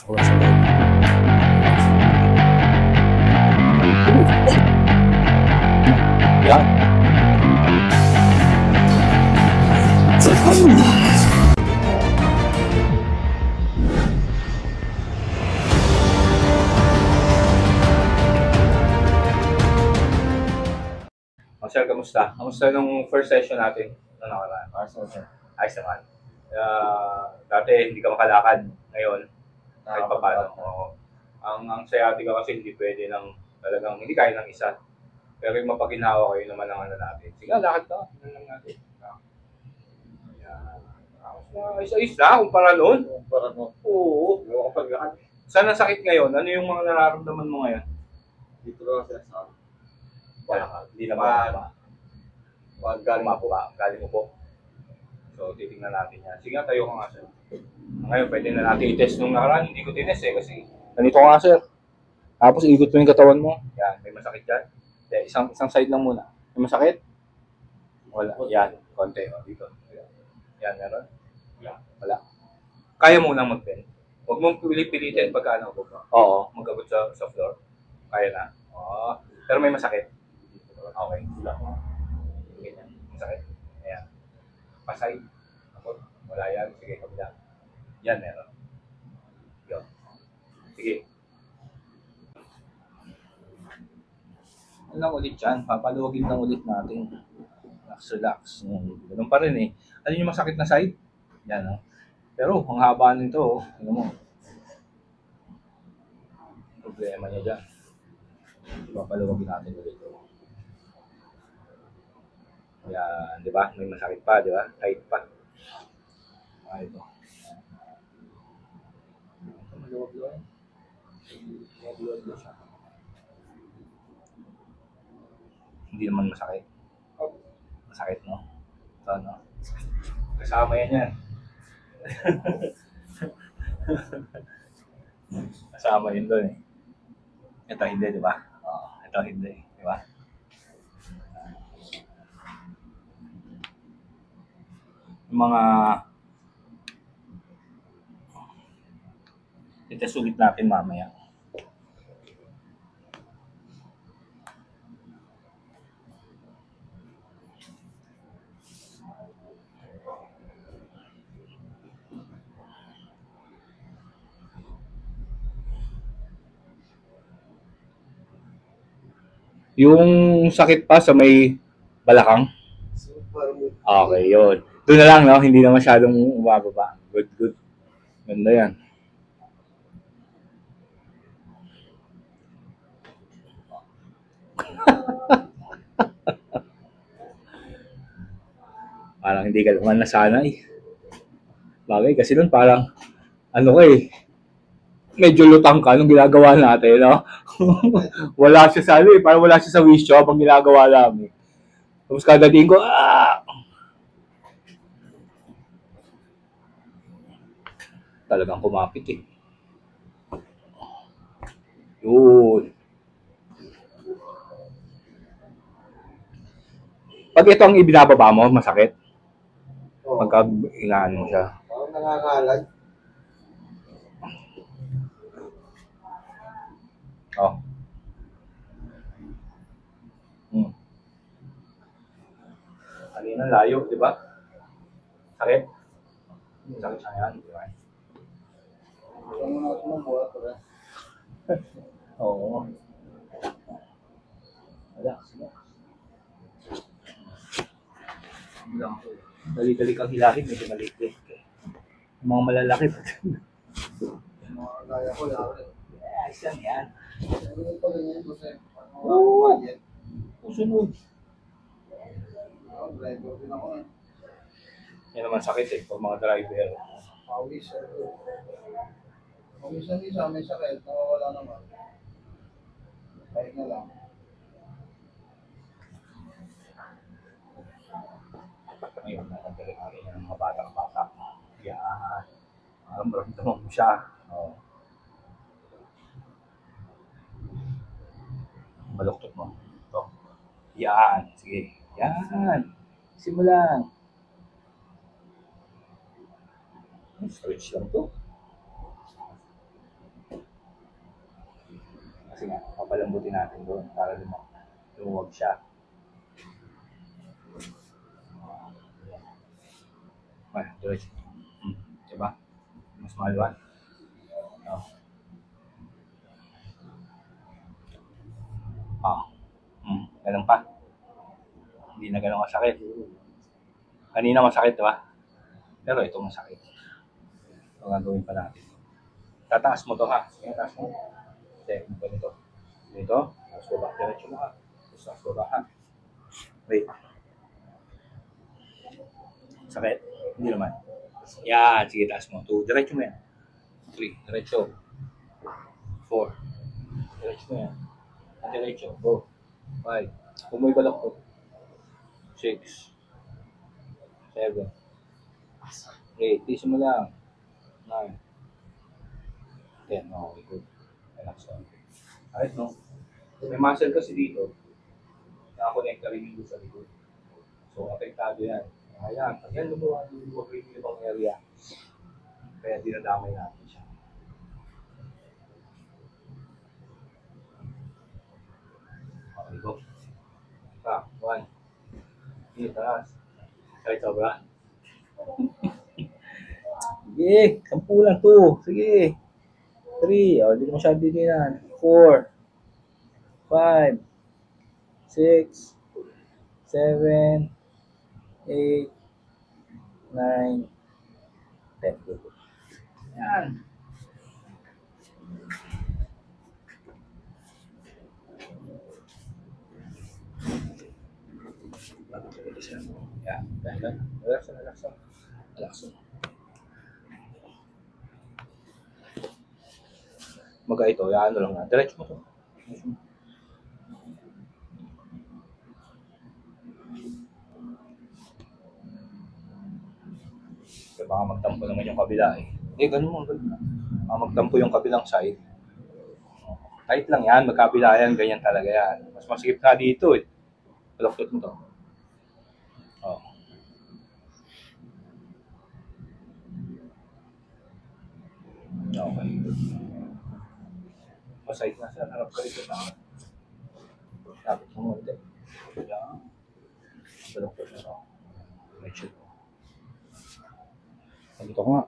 Ako lang sa loob. Yan. Sir, kamusta? Kamusta nung first session natin? Ano nakaraan? Sir. Ayos naman. Dati hindi ka makalakad. Ngayon, kahit pa paano. Oo. Ang sciatica kasi hindi pwede ng talagang, hindi kaya ng isa. Pero yung mapaginawa kayo naman ang ano natin. Sige, lakad ka. Ano lang natin. Ayos-ayos na, kumpara noon. Para mo. Oo. Kapag lahat. Saan ang sakit ngayon? Ano yung mga nararamdaman mo ngayon? Dito lang sir sa akin. Hindi na ba? Galing Mapo ba? Galing mo po. So, titingnan natin yan. Sige nga, tayo ka nga, sir. Ngayon, pwede na natin i-test nung nakaraan. Hindi ko tinest eh, kasi ganito ka nga, sir. Tapos, ikot mo yung katawan mo. Yan, may masakit dyan. Isang side lang muna. May masakit? Wala. Yan, konti. O, dito. Yan, meron? Wala. Kaya mo nang mag-bend. Huwag mong pilitin pagka ano. Oo, mag-abot sa floor. Kaya na. Oo. Pero may masakit. Okay. Ganyan. Masakit. Ayan. Pasay. Ako. Wala yan. Sige, kabila. Yan, meron. Yun. Sige. Ano lang ulit yan? Papaluwagin lang ulit natin. Relax. Ganun pa rin eh. Ano yung masakit na side? Yan, no? Pero, ang haba nito, oh. Tingnan mo. Problema niya dyan. Papaluwagin natin ulit. Yan, di ba? May masakit pa, di ba? Tight pa. Ito. Maluwag-luwag. Maluwag-luwag siya. Hindi naman masakit. Masakit, no? Ito, no? Kasama yan. Kasama yun doon eh. Ito hindi, di ba? Ito hindi, di ba? Yung mga itest ulit natin mamaya. Yung sakit pa sa may balakang? Okay, yun. Doon na lang, no? Hindi na masyadong umababa. Good, good. Ganda yan. Parang hindi ka naman nasanay. Bagay, kasi nun parang, ano ka eh, medyo lutang ka nung ginagawa natin, no? Wala siya sa ano eh, parang wala siya sa wish shop ang ginagawa namin. Tapos kadating ko, talagang kumapit eh. Yun. Pag ito ang ibinababa mo, masakit. Pagka inaan mo siya. Parang nangangalag. Oh. Kanina layo, di ba? Sakit. Sakit siya yan, di ba? Ano na ito ng buhat ko Oo. Relax, relax. Dali-dali kang hilahin, medyo maliit. Yung mga malalaki. Mga kaya ko lang. Yes, yan. Ano pa ganyan ko sir? Oo. Susunod. Driver din ako eh. Yan naman sakit eh, pag mga driver. Pawis sir. Pawisan isa may sakit. Nawawala naman. Kahit na lang. Ngayon, nakagaling natin ng mga batang-bata. Yan. Maramdaman mo siya. Oh. Baluktot mo. Ito. Yan. Sige. Yan. Simulan. Stretch lang to. Kasi nga, papalambutin natin doon para lumuwag siya. Ay, diretso. Diba? Mas maluwan. Oh. Ganun pa. Hindi na ganun kasakit. Kanina masakit, diba? Pero ito masakit. Ito ang gagawin pa natin. Tataas mo to ha. Sige, taas mo. Check mo ganito. Dito. Taas baba. Diretso mo ha. Taas baba ha. Wait. Sakit? Hindi naman. Yan. Sige, taas mo. 2. Diretso mo yan. 3. Diretso. 4. Diretso mo yan. Diretso. Go. 5. Kung may balak ko. 6. 7. 8. Tiis mo lang. 9. 10. Okay, good. Relax lang. Alright, no? May muscle kasi dito. Nakakonect ka rin yung sa likod. So, apektado yan. Ayan. Pag yan lumuwag rin yung ibang area. Kaya dinadamay natin siya. Okay, go. 1. Sige, taas. Kahit sobra. Sige, 10 lang 2. Sige. 3. O, hindi ko masyado din yan. 4. 5. 6. 7. 8. 9. 10. Yan. Yan. Relax na, relax na. Relax na. Maga ito, yan lang na. Diretso mo to. Kaya baka magtampo naman yung kabila eh. Ganun mo. Baka magtampo yung kabilang side. Kahit lang yan, magkabila yan, ganyan talaga yan. Mas masikip na dito eh. Baloktot mo to. Oh. Okay. Masahit na siya. Harap ka rito na. Lapit mo ulit. Yan. Baloktot mo to. Make sure. Dito ko nga.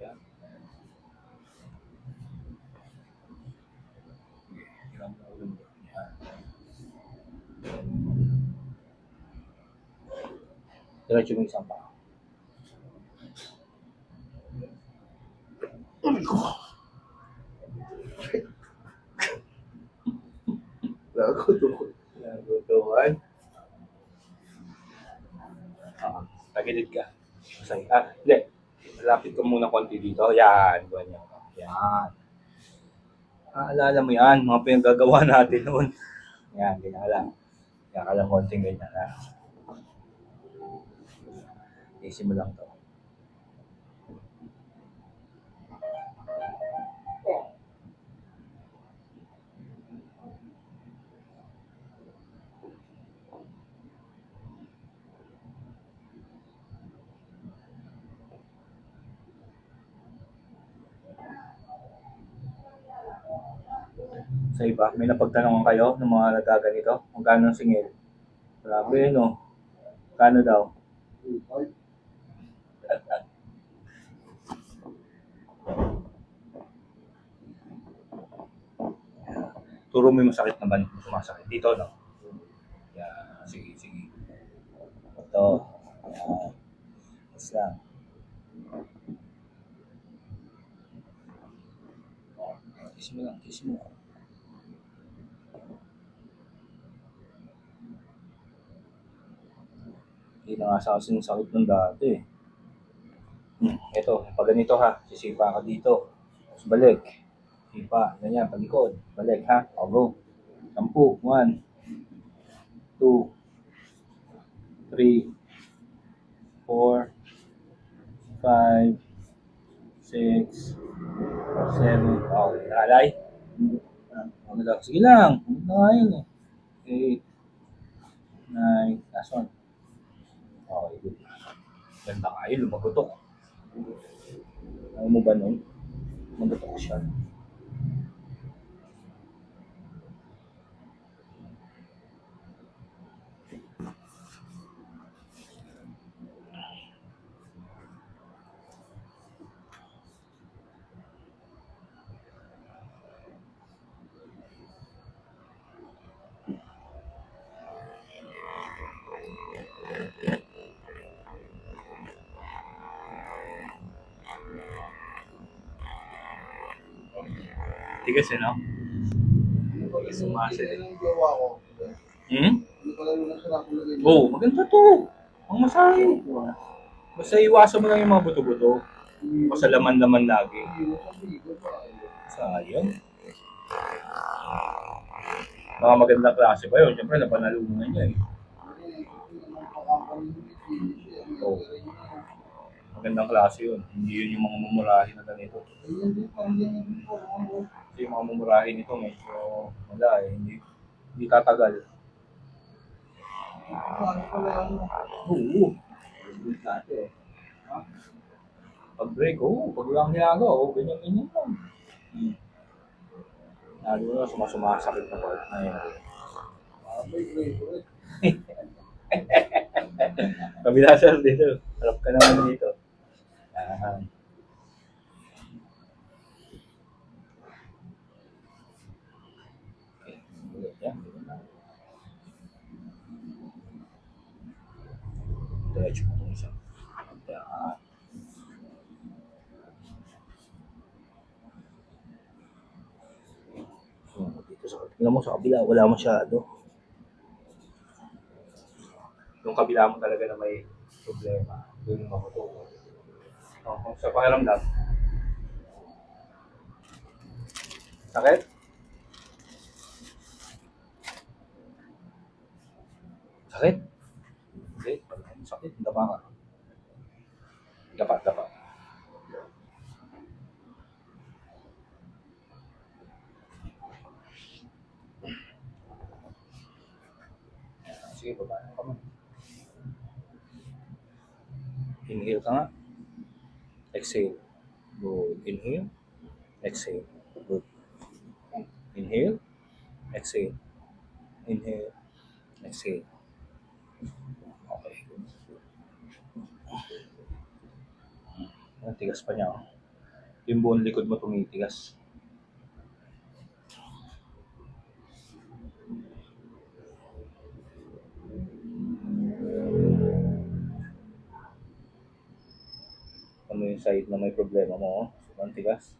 Yan. Diretso mo isang pa. Nagutuhan. Tagilid ka. Masay. Hindi. Lapit ka muna konti dito. Yan. Ganyan. Yan. Alala mo yan. Mga pinagagawa natin noon. Yan. Ganyan lang. Kaya ka lang konting ganyan. Isin mo lang to. Sa iba, may napagtanungan kayo ng mga nagaganito? Kung gano'ng singil? Grabe, no? Kano daw? Turo mo yung masakit naman, sumasakit. Dito, no? Yan, sige, sige. Ito. Yan. Tapos lang. Kiss mo lang, kiss mo. Hindi na nga sa kasing sakit ng dati. Ito, pag ganito ha, sisipa ka dito. Tapos balik. Sipa, ganyan, palikod. Balik ha, o go. 10, 1, 2, 3, 4, 5, 6, 7, okay, nakalay. Sige lang, huwag na nga yun eh. 8, 9, last one. Okay, good. Ganda nga yun, lumagotok. Ayaw mo ba nun? Lumagotok siya. Tigas eh, no? Ano pala Tigas yung muscle. yung gawa ko? Hmm? Ano pala yung nasarap ko lagay? Oo, maganda to. Ang masahe. Basta iwasan mo lang yung mga buto-buto. Basta laman-laman lagi. Sayang. Mga magandang klase ba yun? Siyempre, napanalunan niya eh. Oo. Magandang klase yun. Hindi yun yung mga mumurahin na ganito. Kasi yung mga mumurahin nito, medyo wala eh. Hindi tatagal. Oo. Pag-break, pag lang nilaga, ganyan-ganyan lang. Lalo na sumasakit na part na yun. Kabila sir dito. Harap ka naman dito. Yan. Yan. Diretso mo itong isa. Yan. Dito tingnan mo sa kabila, wala masyado. Yung kabila mo talaga na may problema. Doon yung makutuwa. Kung sa pakiramdam. Sakit? Sakit? Hindi. Sakit. Dapa ka. Dapa. Sige, baba na kami. Inhale ka nga. Exhale. Good. Inhale. Exhale. Good. Inhale. Exhale. Inhale. Exhale. Okay. Ang tigas pa niya. Yung buong likod mo tumitigas. Ano yung side na may problema mo? Sobrang tigas.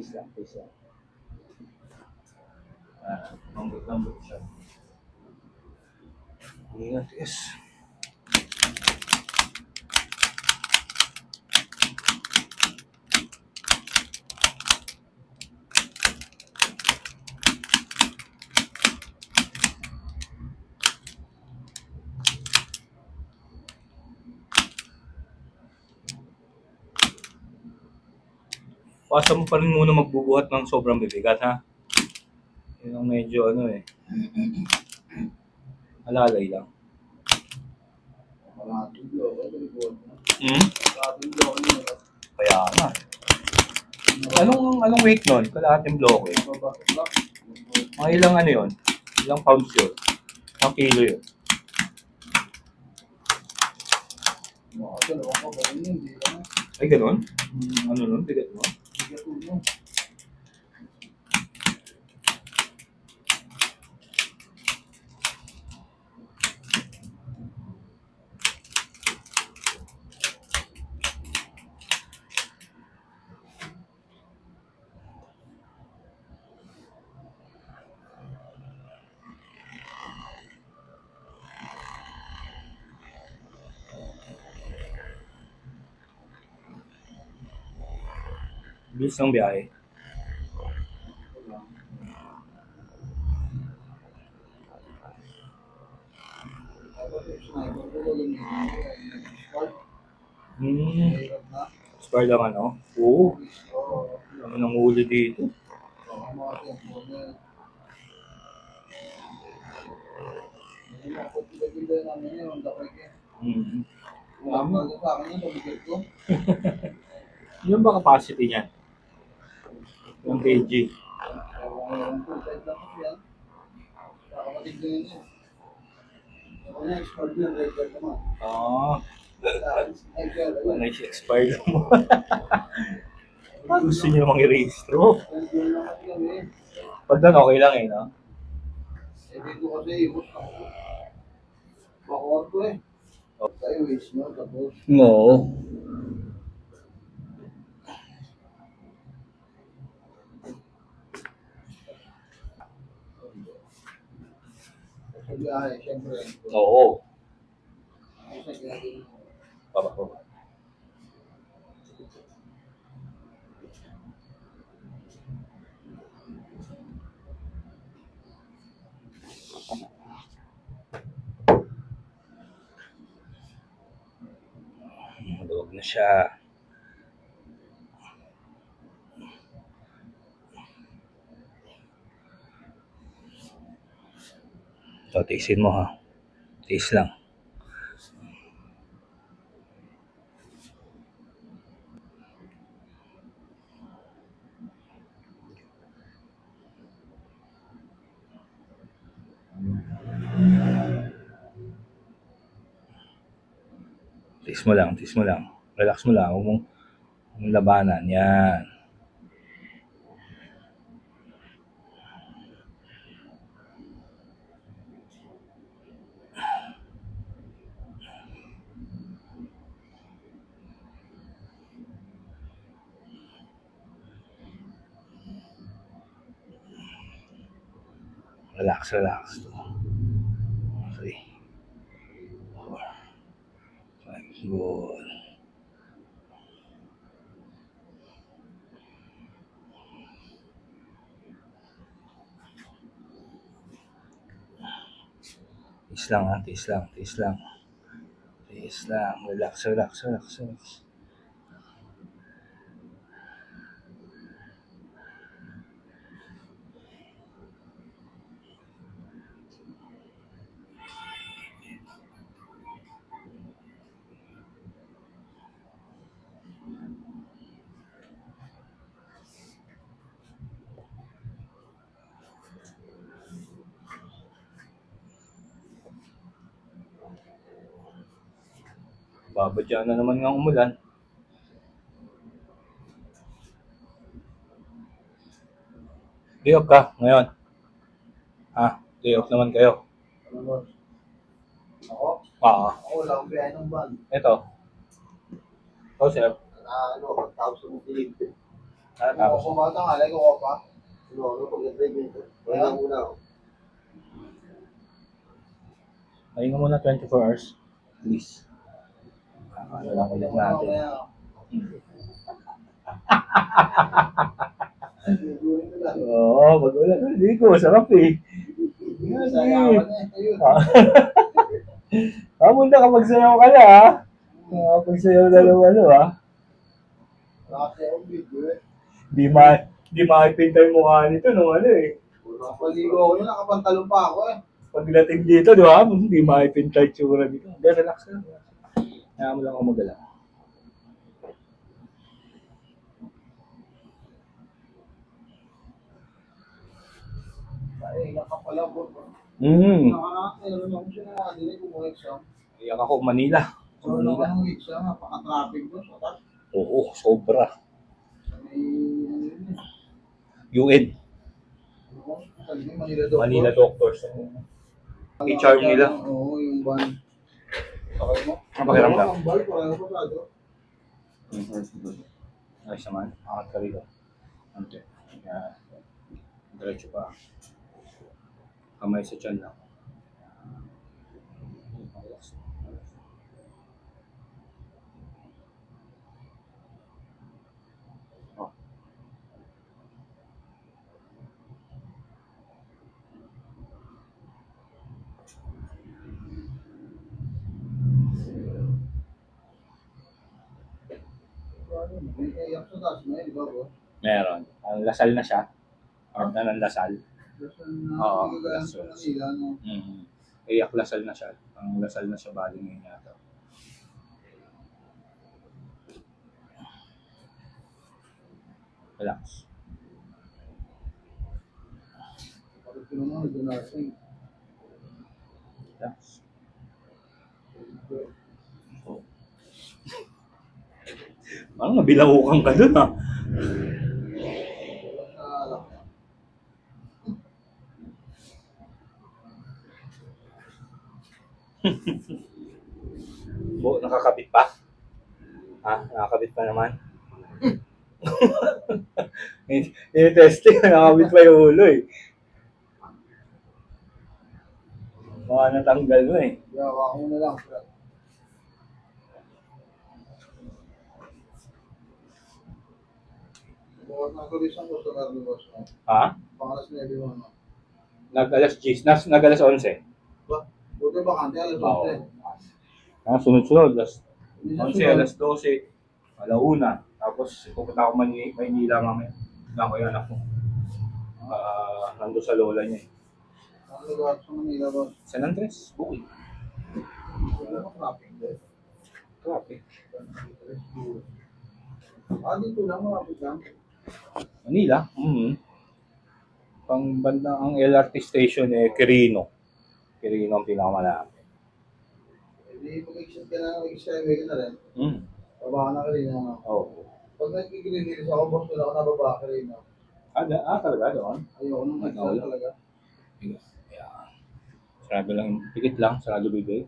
Please lang. Lambot siya. Ingat, yes. Pasa mo pa rin muna magbubuhat ng sobrang bibigat, ha? Yun ang medyo alalay lang. Kaya nga. Anong weight nun? Kalahating bloke. Mga ilang yun? Ilang pounds yun? Ilang kilo yun? Ay, ganun? Ano nun? Bigat mo? Bilis ng biyahe. Spar lang Oo. Ano nang huli dito? Mm. Mga sa akin yun, nabigat ko. Yung ba capacity niya? Yung kg. Yung full-size lang kasi yan. Kapatid ko yun eh. Ako na, expert yun, regular naman. Oo. Sa akin, regular naman. Nice expired mo. Gusto niyo mang-i-rehistro? Regular lang kasi kami. Pag doon, okay lang eh, no? Eh, dito kasi, ibos ako. Bakor ko eh. Tayo, wish nyo, tapos. Oo. Sa biyahe, syempre. Oo. Sa ginagawa. Baba. Maluwag na siya. So, tiisin mo ha. Tiis lang. Tiis mo lang, tiis mo lang. Relax mo lang, huwag mong labanan. Yan. Relax, relax. 3, 4, 5. Good. Tiis lang ha, tiis lang, tiis lang. Tiis lang, relax, relax, relax, relax. Babadya na naman ng umulan. Day off ka ngayon. Ha? Day off naman kayo. Ano ba? Ako? Oo. Ako, wala akong biyahe ng van. Ito. Ikaw, sir. Ano, tapos ng dilig. Ah, Ako tapos. kung bata nga, like ako pa. Ano, pag nag-drive yun, Kaya? kaya muna ako. Ayun muna 24 hours. Please. Ano lang ulit natin. Oo, mag-ulan. Hindi ko, sarap eh. Muna kapag sayaw ka na ha. Kapag sayaw na ng ano ha. Di makipintay yung mukha nito nung ano eh. Paligo ako yun, nakapantalon pa ako eh. Pagdating dito, di ba? Hindi makipintay yung tsura dito. Pero relax lang. Kaya mo lang ako magala. Ay, ilang ka pala po. Alam mo siya na din kung mo exam. Iyak ako Manila. So, ano ka ng exam, napaka-traffic doon. So, tapos, Oo, sobra. may, UN. Manila Doctor. Manila Doctors. I-charm nila. Oo, yung van. Okay mo? Ang pakiramdam. Ang bal, pareho pa sa ito. Ayos naman. Angat ka rito. Ante. Yan. Diretso pa. Kamay sa tiyan lang. Oh. May kayak sa taas na, di ba bro? Meron. Ang lasal na siya. Or na ng lasal. Oo, Nagagayang sa Manila, no? Iyak lasal na siya. Ang lasal na siya bali ngayon yata. Relax. Pag pinunod, doon natin. Relax. So, parang nabilaukan ka dun ah. Nakakabit pa? Ha? Nakakabit pa naman? Testing, nakakabit pa yung ulo eh. Baka natanggal mo eh. Yawa ko na lang. Bukas na tulisan ko sa Carlos. Ha? Pangalas na everyone. Nag-alas 10, nag-alas 11. Ba? Buti ba kante alas Oo. 11? Sunod-sunod, alas Hindi 11, sunod. alas 12, alauna. Tapos pupunta ako Maynila mamaya. Lang ko yung anak ko. Nandun sa lola niya eh. Ang lugar sa Manila ba? San Andres, Bukid. Wala ka traffic din. Traffic. Dito lang, malapit lang. Manila? Pang banda ang LRT station eh, Quirino. Quirino ang pinakamalapit. Hindi mag-exit ka na, mag-skyway ka na rin. Baba ka na rin. Oo. Pag nagkikiligil sa ako, boss, wala ka nababa ka rin. Talaga doon? Ayoko nung mag-exit talaga. Yeah. Sarado lang, pikit lang, sarado bibig.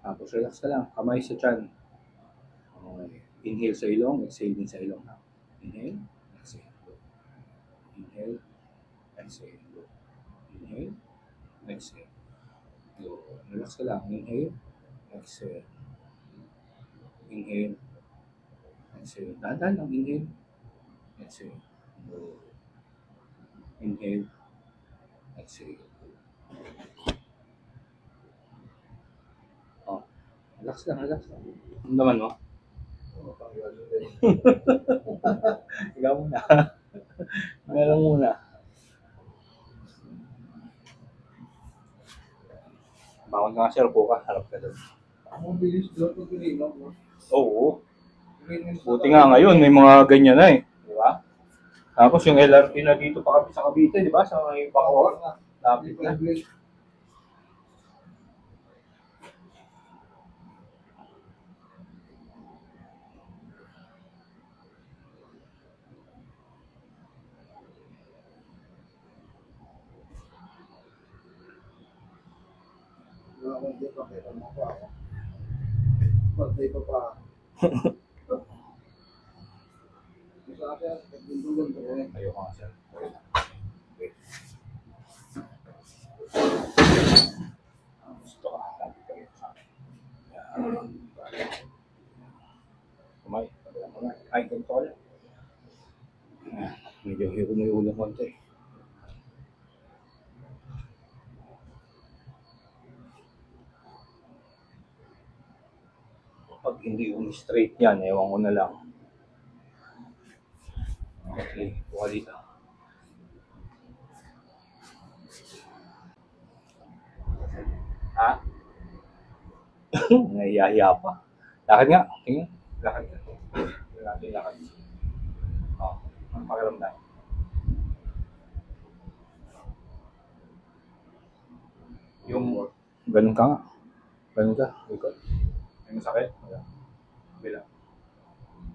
Tapos relax ka lang, kamay sa tiyan. Okay. Inhale sa ilong, exhale din sa ilong. Inhale, exhale. Inhale, exhale. Inhale, exhale. Relax ka lang, inhale, exhale. Inhale, exhale. Dahan-dahan lang, inhale, exhale. Inhale, exhale. Oh, relax lang, relax lang. Ano naman mo? Ikaw muna. Meron muna. Bawal ka nga sir, buka. Harap ka doon. Ang bilis doon pag pinilang mo. Oo. Buti nga ngayon, may mga ganyan na eh. Di ba? Tapos yung LRT na dito pa sa Cavite, di ba? Sa may Bacoor. Lapit na. Hindi pa kita mo pa ako. Birthday pa pa. Isa siya, nagdundugan ko eh. Ayoko nga sir. Gusto ka. Lapit ka rin sa akin. Yan. Kumay. Ay, ganito ka lang. Medyo hiro mo yung ulo konti. Pag hindi straight yan, ewan ko na lang. Okay, buka dito. Ha? Nahiyahiya pa. Lakad nga. Tingin. Lakad ka. Lakad. Oh, ang pakiramdam. Yung ganun ka nga. Ganun ka. Ikot. May masakit? Wala. Bila.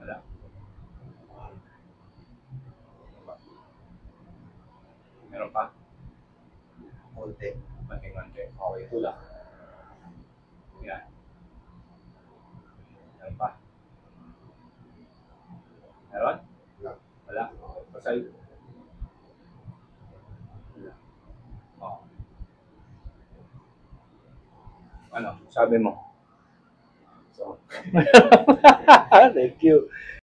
Wala. Meron pa? Konti. Manting-manti. Okay, ito lang. Yan. Meron pa? Meron? Wala. Pasay. Wala. Oh. Ano? Sabi mo? So. Thank you.